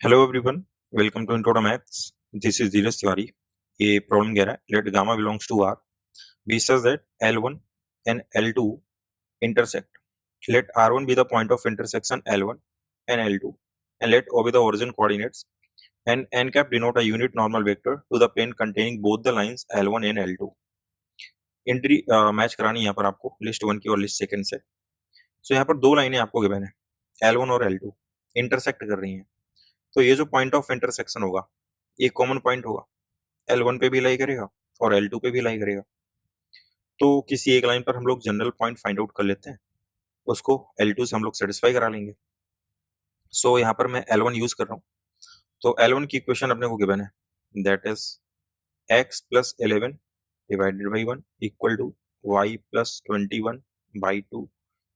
Hello everyone, welcome to intro to maths. This is Dheeraj Tiwari. ये problem कह रहा है let gamma belongs to R, we such that L1 and L2 intersect. Let R1 be the point of intersection L1 and L2 and let O be the origin coordinates and n cap denote a unit normal vector to the plane containing both the lines L1 and L2. Entry match करानी है यहाँ पर आपको list 1 की और list second से। सो यहाँ पर दो लाइनें आपको गिवन है, L1 और L2 इंटरसेक्ट कर रही हैं। तो ये जो पॉइंट ऑफ इंटरसेक्शन होगा ये कॉमन पॉइंट होगा, L1 पे भी लाई करेगा और L2 पे भी लाई करेगा। तो किसी एक लाइन पर हम लोग जनरल पॉइंट फाइंड आउट कर लेते हैं, उसको L2 से हम लोग सेटिस्फाई करा लेंगे। सो यहाँ पर मैं L1 यूज कर रहा हूँ। तो L1 की इक्वेशन अपने को गिवन है, that is x plus 11 divided by 1 equal to y plus 21 by 2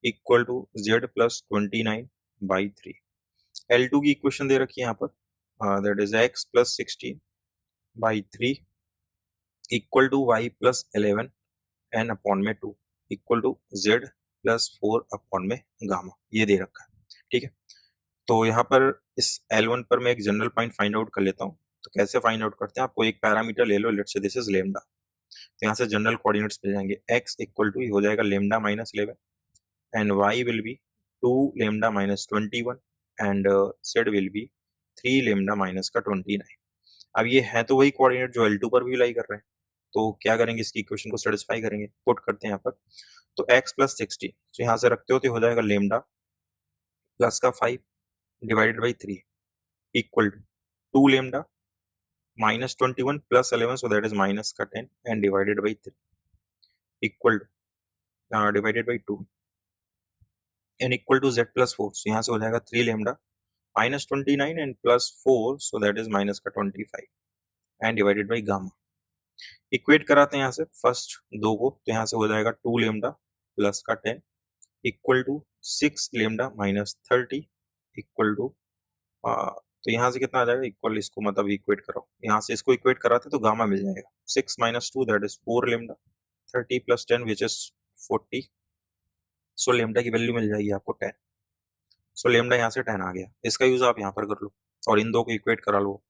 equal to z plus 29 by 3। L2 की इक्वेशन दे रखी है यहाँ पर, that is x plus 16 by 3 equal to y plus 11 n upon में 2 equal to z plus 4 upon में gamma, ये दे रखा है। ठीक है, तो यहाँ पर इस L1 पर मैं एक जनरल पॉइंट फाइंड आउट कर लेता हूँ। तो कैसे फाइंड आउट करते हैं, आपको एक पैरामीटर ले लो, let's say this is lambda. तो यहाँ से जनरल कोऑर्डिनेट्स मिल जाएंगे, x इक्वल टू हो जाएगा lambda minus 11 and y will be 2 lambda minus 21 and z will be 3 lambda minus का 29। अब ये है तो वही कोऑर्डिनेट जो L2 पर भी लाई कर रहे हैं। तो क्या करेंगे, इसकी इक्वेशन को सेटिस्फाई करेंगे, पुट करते हैं यहाँ पर। तो x प्लस 60, तो यहाँ से रखते होते हो जाएगा लेमडा प्लस का 5 divided by 3 equal to 2 lambda minus 21 plus 11, so that is minus का 10 and divided by 3 equal to divided by 2 and equal to z plus 4। So यहाँ से हो जाएगा 3 lambda minus 29 and plus 4, so that is minus का 25 and divided by gamma. Equate कराते हैं यहाँ से फर्स्ट दो को, तो यहाँ से हो जाएगा 2 लेमडा प्लस का 10 equal to 6 lambda minus 30 equal to, तो यहाँ से कितना आ जाएगा इक्वल, इसको मतलब इक्वेट करो, यहाँ से इसको इक्वेट कराते तो गामा मिल जाएगा 6 minus 2 that is 4 lambda 30 plus 10 which is 40। So lambda की वैल्यू मिल जाएगी आपको 10। सो लेमडा यहाँ से 10 आ गया, इसका यूज आप यहाँ पर कर लो और इन दो को इक्वेट करा लो।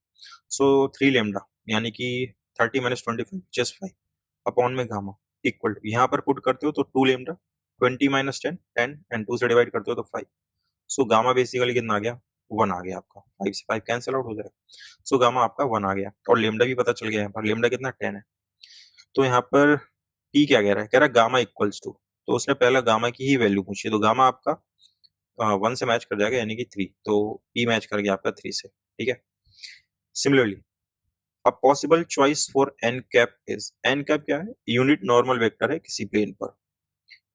सो 3 लेमडा यानी कि 30 माइनस 25 विच इज 5 अपॉन में गामा इक्वल टू, यहाँ पर पुट करते हो तो 2 लेमडा 20 माइनस 10 10 एंड 2 से डिवाइड करते हो तो 5। सो गामा बेसिकली कितना आ गया, 1 आ गया आपका, 5 से 5 कैंसिल आउट हो जाएगा। सो गामा आपका 1 आ गया और लेमडा भी पता चल गया, यहाँ पर लेमडा कितना 10 है। तो यहाँ पर टी क्या कह रहा है गामा इक्वल्स टू, तो उसने पहला गामा की ही वैल्यू पूछी, तो गामा आपका 1 से मैच कर जाएगा यानी कि 3, तो पी मैच कर गया आपका 3 से। ठीक है, similarly a possible choice for n cap is, n cap क्या है, यूनिट नॉर्मल वेक्टर है किसी प्लेन पर।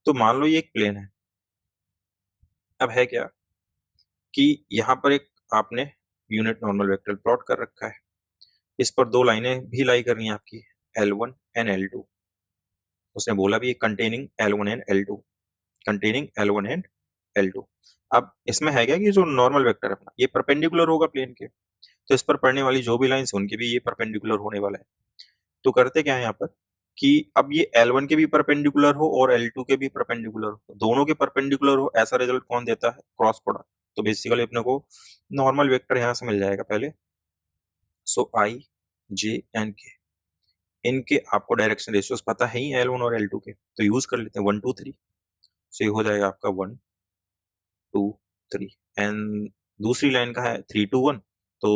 तो मान लो ये एक प्लेन है, अब है क्या कि यहाँ पर एक आपने यूनिट नॉर्मल वेक्टर प्लॉट कर रखा है, इस पर दो लाइनें भी लाई करनी है आपकी L1 एंड L2। उसने बोला भी containing L1 and L2, containing L1 and L2। अब इसमें है क्या कि जो नॉर्मल वेक्टर है अपना ये परपेंडिकुलर होगा प्लेन के, तो इस पर पड़ने वाली जो भी लाइंस है उनके भी ये परपेंडिकुलर होने वाला है। तो करते क्या है यहाँ पर कि अब ये L1 के भी परपेंडिकुलर हो और L2 के भी परपेंडिकुलर हो, दोनों के परपेंडिकुलर हो, ऐसा रिजल्ट कौन देता है, क्रॉस प्रोडक्ट। तो बेसिकली अपने को नॉर्मल वेक्टर यहाँ से मिल जाएगा पहले। सो आई जे एन के, इनके आपको डायरेक्शन रेशियोस पता है ही L1 और L2 के, तो यूज कर लेते हैं 1 2 3। सो ये हो जाएगा आपका 1 2 3 एंड दूसरी लाइन का है 3 2 1, तो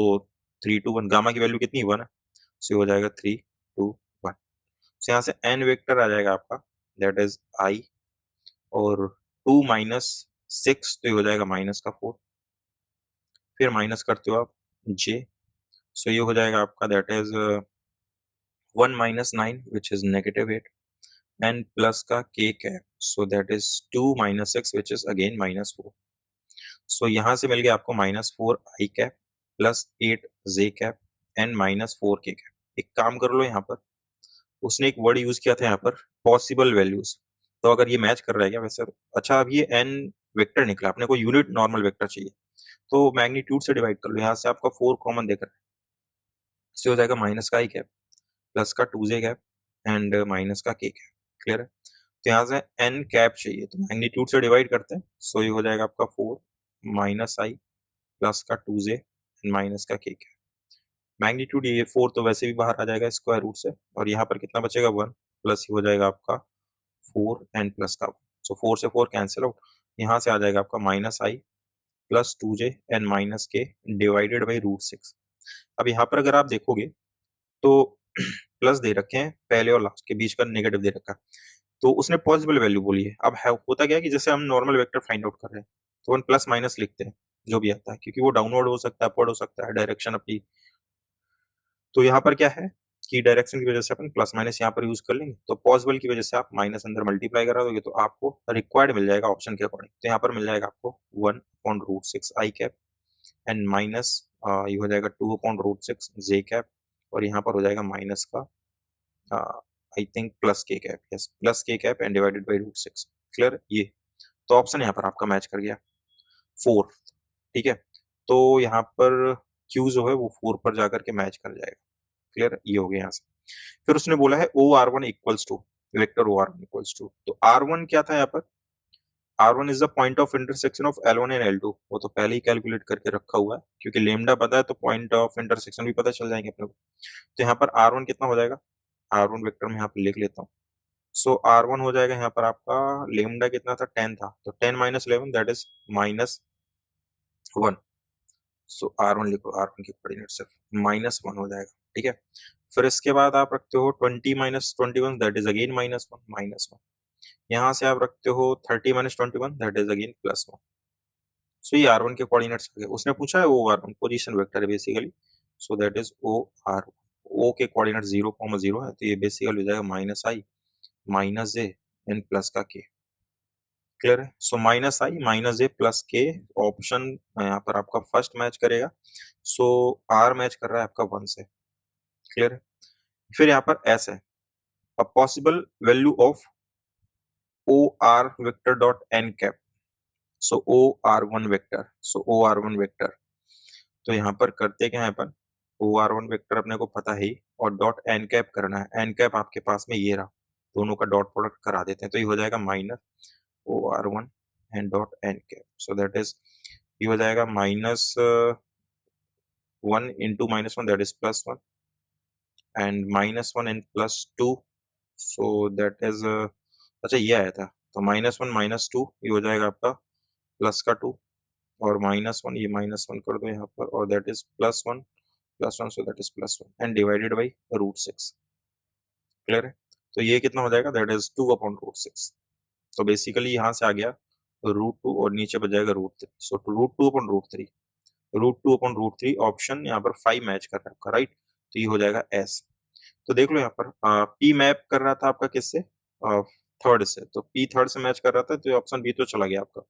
3 2 1 गामा की वैल्यू कितनी 1 है, सो हो जाएगा 3 2 1। सो यहाँ से एन वेक्टर आ जाएगा आपका, दैट इज आई, और 2 माइनस 6 तो ये हो जाएगा माइनस का 4, फिर माइनस करते हो आप जे, सो ये हो जाएगा आपका that is 1 minus 9 which is negative 8 and plus का के cap, so that is 2 minus 6 which is again minus 4। So यहाँ से मिल गया आपको minus 4 I cap plus 8 J cap and minus 4 के कैप। एक काम कर लो यहाँ पर, उसने एक वर्ड यूज किया था यहाँ पर पॉसिबल वैल्यूज, तो अगर ये मैच कर रहा है क्या वैसे तो अच्छा। अब ये एन वेक्टर निकला, अपने को यूनिट नॉर्मल वेक्टर चाहिए, तो मैग्नीट्यूड से डिवाइड कर लो, यहाँ से आपका 4 कॉमन देकर इससे हो जाएगा माइनस का आई कैप प्लस का 2 जे कैप एंड माइनस का के कैप। क्लियर है, तो यहाँ से एन कैप चाहिए तो मैग्नीट्यूड से डिवाइड करते हैं, सो ये हो जाएगा आपका 4 माइनस आई प्लस का 2 जे एंड माइनस का के कैप। मैग्नीट्यूड ये 4 तो वैसे भी बाहर आ जाएगा स्क्वायर रूट से, और यहाँ पर कितना बचेगा 1, प्लस ही हो जाएगा आपका 4 एंड प्लस का 1। सो 4 से 4 कैंसिल आउट, यहाँ से आ जाएगा आपका minus I plus 2j and minus के डिवाइडेड बाई रूट 6। अब यहाँ पर अगर आप देखोगे तो प्लस दे रखे हैं पहले और लास्ट के बीच का नेगेटिव दे रखा है, तो उसने पॉसिबल वैल्यू बोली है। अब होता क्या है कि जैसे हम नॉर्मल वेक्टर फाइंड आउट कर रहे हैं तो हम प्लस माइनस लिखते हैं जो भी आता है, क्योंकि वो डाउनवर्ड हो सकता है, अपवर्ड हो सकता है, डायरेक्शन अपनी। तो यहाँ पर क्या है कि डायरेक्शन की वजह से अपन प्लस माइनस यहाँ पर यूज कर लेंगे, तो पॉसिबल की वजह से आप माइनस अंदर मल्टीप्लाई करा दोगे तो आपको रिक्वायर्ड मिल जाएगा ऑप्शन के अकॉर्डिंग। तो यहाँ पर मिल जाएगा आपको 1/√6 आई कैप एंड माइनस ये हो जाएगा 2/√6 जे कैप, और यहाँ पर हो जाएगा माइनस का आई थिंक प्लस के कैप, यस प्लस के cap and divided by root 6। Clear ये, तो ऑप्शन यहाँ पर आपका मैच कर गया 4। ठीक है, तो यहाँ पर क्यू जो है वो 4 पर जाकर के मैच कर जाएगा। क्लियर, ये हो गया यहाँ से। फिर उसने बोला है OR1 equals to vector OR1 equals to, तो R1 क्या था यहाँ पर, R1 is the point of intersection of L1 and L2। वो तो पहले ही कैलकुलेट करके रखा हुआ है, क्योंकि लेमडा पता है तो पॉइंट ऑफ इंटरसेक्शन भी पता चल जाएंगे अपने को। तो यहाँ पर R1 कितना हो जाएगा, R1 वेक्टर में यहाँ पर लिख लेता हूँ। सो R1 हो जाएगा यहाँ पर आपका लेमडा कितना था 10 था, तो 10 minus 11 that is -1। So R1 लिखो, R1 की कोऑर्डिनेट सिर्फ -1 हो जाएगा। ठीक है, फिर इसके बाद आप रखते हो 20 माइनस 21 दैट इज अगेन -1। यहाँ से आप रखते हो 30 माइनस 21 दैट इज अगेन +1। सो ये R1 के कोऑर्डिनेट्स आ गए। उसने पूछा है OR1 पोजीशन वेक्टर है basically, so that is OR1। O के कोऑर्डिनेट 0,0 है, तो ये बेसिकली हो जाएगा -i -j एंड प्लस का k। क्लियर है, सो -i -j plus k option यहाँ पर आपका फर्स्ट मैच करेगा। सो R मैच कर रहा है आपका 1 से। क्लियर है, फिर यहाँ पर S है, a possible value of OR vector dot n cap, so OR1 vector, so OR1 vector। तो यहाँ पर करते क्या है अपन, OR1 वेक्टर अपने को पता है और डॉट एन कैप करना है। एन कैप आपके पास में ये रहा, दोनों का डॉट प्रोडक्ट करा देते हैं, तो ये हो जाएगा -OR1 and dot n cap, so that is ये हो जाएगा -1 into -1 that is +1 and -1 and +2, so that is अच्छा ये आया था, तो -1 -2 ये हो जाएगा आपका प्लस का 2, और -1 ये -1 कर दो यहाँ पर, और that is +1 so that is +1 and divided by root 6। Clear है, तो ये कितना हो जाएगा, दैट इज 2/√6। तो बेसिकली यहाँ से आ गया √2 और नीचे बच जाएगा √3, सो √2/√3, √2/√3 ऑप्शन यहाँ पर 5 मैच कर रहा है आपका, राइट। तो ये हो जाएगा S। तो देख लो यहाँ पर P मैप कर रहा था आपका किससे, थर्ड से, तो P थर्ड से मैच कर रहा था, तो ऑप्शन B तो चला गया आपका।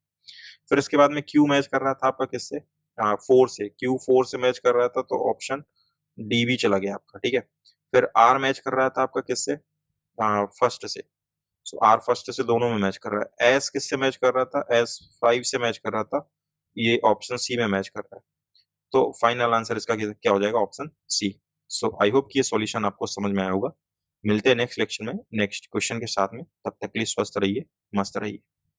फिर इसके बाद में Q मैच कर रहा था आपका किससे, 4 से, Q 4 से मैच कर रहा था, तो ऑप्शन D भी चला गया आपका। ठीक है, फिर R मैच कर रहा था आपका किससे, फर्स्ट से, सो R फर्स्ट से दोनों में मैच कर रहा है। S किससे मैच कर रहा था, S 5 से मैच कर रहा था, ये ऑप्शन C में मैच कर रहा है। तो फाइनल आंसर इसका क्या हो जाएगा, option C। So I hope कि ये सॉल्यूशन आपको समझ में आया होगा। मिलते हैं नेक्स्ट लेक्चर में नेक्स्ट क्वेश्चन के साथ में, तब तक के लिए स्वस्थ रहिए, मस्त रहिए।